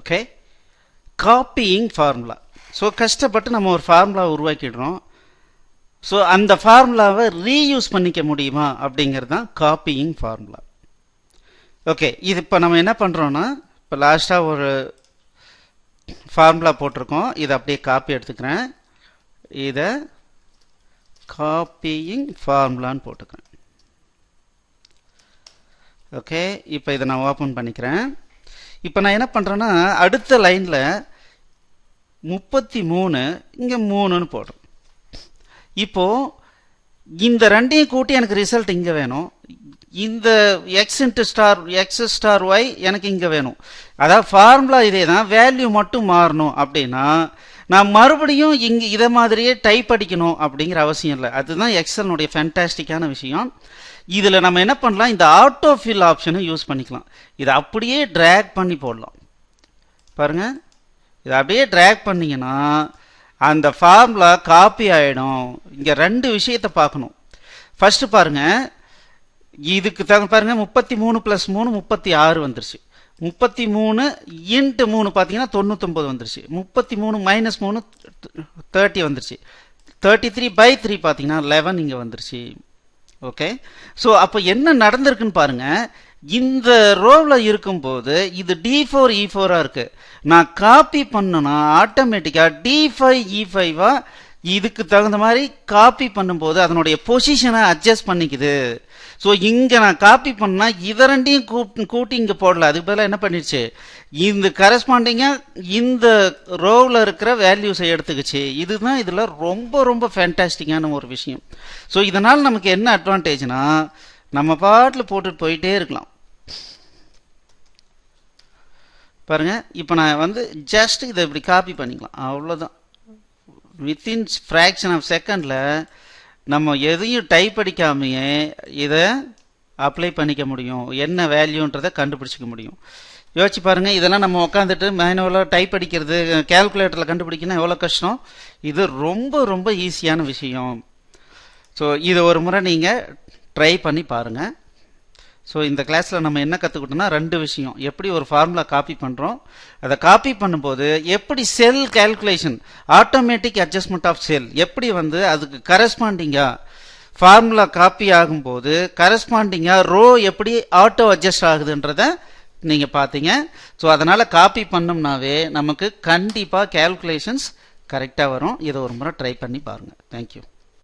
Okay, copying formula. So கஷ்டப்பட்டு நம்ம ஒரு ஃபார்முலா உருவாக்கிடுறோம். ஸோ அந்த ஃபார்முலாவை ரீயூஸ் பண்ணிக்க முடியுமா அப்படிங்கிறது தான் காப்பியிங் ஃபார்முலா. ஓகே, இது இப்போ நம்ம என்ன பண்ணுறோன்னா, இப்போ லாஸ்ட்டாக ஒரு ஃபார்முலா போட்டிருக்கோம். இதை அப்படியே காப்பி எடுத்துக்கிறேன். இதை காப்பியிங் ஃபார்முலான்னு போட்டுக்கிறேன். ஓகே, இப்போ இதை நான் ஓப்பன் பண்ணிக்கிறேன். இப்போ நான் என்ன பண்ணுறேன்னா, அடுத்த லைனில் 33 இங்கே 3ன்னு போடுறேன். இப்போது இந்த ரெண்டையும் கூட்டி எனக்கு ரிசல்ட் இங்கே வேணும். இந்த x into star x star y எனக்கு இங்கே வேணும். அதாவது ஃபார்முலா இதே தான், வேல்யூ மட்டும் மாறணும். அப்படின்னா நான் மறுபடியும் இங்கே இதை மாதிரியே டைப் அடிக்கணும் அப்படிங்கிற அவசியம் இல்லை. அதுதான் எக்ஸல்னுடைய ஃபேண்டாஸ்டிக்கான விஷயம். இதில் நம்ம என்ன பண்ணலாம், இந்த ஆட்டோ ஃபில் ஆப்ஷனை யூஸ் பண்ணிக்கலாம். இதை அப்படியே ட்ராக் பண்ணி போடலாம். பாருங்கள், இதை அப்படியே ட்ராக் பண்ணிங்கன்னா அந்த ஃபார்முலா காப்பி ஆகிடும். இங்கே ரெண்டு விஷயத்தை பார்க்கணும். ஃபஸ்ட்டு பாருங்கள், இதுக்கு பாருங்கள் 33 + 3 36 வந்துருச்சு. 33 × 3 பார்த்தீங்கன்னா 99 வந்துருச்சு. 33 - 3 30 வந்துருச்சு. 33/3 பார்த்தீங்கன்னா 11 இங்கே வந்துருச்சு. ஓகே, ஸோ அப்போ என்ன நடந்திருக்குன்னு பாருங்க. இந்த ரோவில் இருக்கும்போது இது D4 E4 இருக்கு. நான் காப்பி பண்ணனா ஆட்டோமேட்டிக்கா D5 E5 இதுக்கு தகுந்த மாதிரி காப்பி பண்ணும்போது அதனுடைய பொசிஷனை அட்ஜஸ்ட் பண்ணிக்குது. ஸோ இங்கே நான் காப்பி பண்ணா இதை ரெண்டையும் கூட்டி இங்கே போடல. அதுக்கு பதிலாக என்ன பண்ணிடுச்சு, இந்த கரஸ்பாண்டிங்காக இந்த ரோவில் இருக்கிற வேல்யூஸை எடுத்துக்கிச்சு. இதுதான் இதில் ரொம்ப ரொம்ப ஃபேண்டாஸ்டிக்கான ஒரு விஷயம். ஸோ இதனால் நமக்கு என்ன அட்வான்டேஜ்னா, நம்ம பாட்டில் போட்டுட்டு போயிட்டே இருக்கலாம். பாருங்கள், இப்போ நான் ஜஸ்ட் இதை இப்படி காப்பி பண்ணிக்கலாம், அவ்வளோதான். வித்தின் ஃப்ராக்ஷன் ஆஃப் செகண்டில் நம்ம எதையும் டைப் அடிக்காமையே இதை அப்ளை பண்ணிக்க முடியும். என்ன வேல்யூன்றதை கண்டுபிடிச்சிக்க முடியும். யோசிச்சு பாருங்கள், இதெல்லாம் நம்ம உட்காந்துட்டு மேனுவலாக டைப் அடிக்கிறது, கேல்குலேட்டரில் கண்டுபிடிக்கணும் எவ்வளோ கஷ்டம். இது ரொம்ப ரொம்ப ஈஸியான விஷயம். ஸோ இது ஒரு முறை நீங்கள் ட்ரை பண்ணி பாருங்கள். ஸோ இந்த கிளாஸில் நம்ம என்ன கற்றுக்கிட்டோம்னா, ரெண்டு விஷயம். எப்படி ஒரு ஃபார்முலா காப்பி பண்ணுறோம், அதை காப்பி பண்ணும்போது எப்படி cell calculation, automatic adjustment of cell, எப்படி அதுக்கு கரஸ்பாண்டிங்காக ஃபார்முலா காப்பி ஆகும்போது கரஸ்பாண்டிங்காக ரோ எப்படி ஆட்டோ அட்ஜஸ்ட் ஆகுதுன்றதை நீங்கள் பார்த்தீங்க. ஸோ அதனால் காப்பி பண்ணோம்னாவே நமக்கு கண்டிப்பாக கேல்குலேஷன்ஸ் கரெக்டாக வரும். இதை ஒரு முறை ட்ரை பண்ணி பாருங்கள். தேங்க்யூ.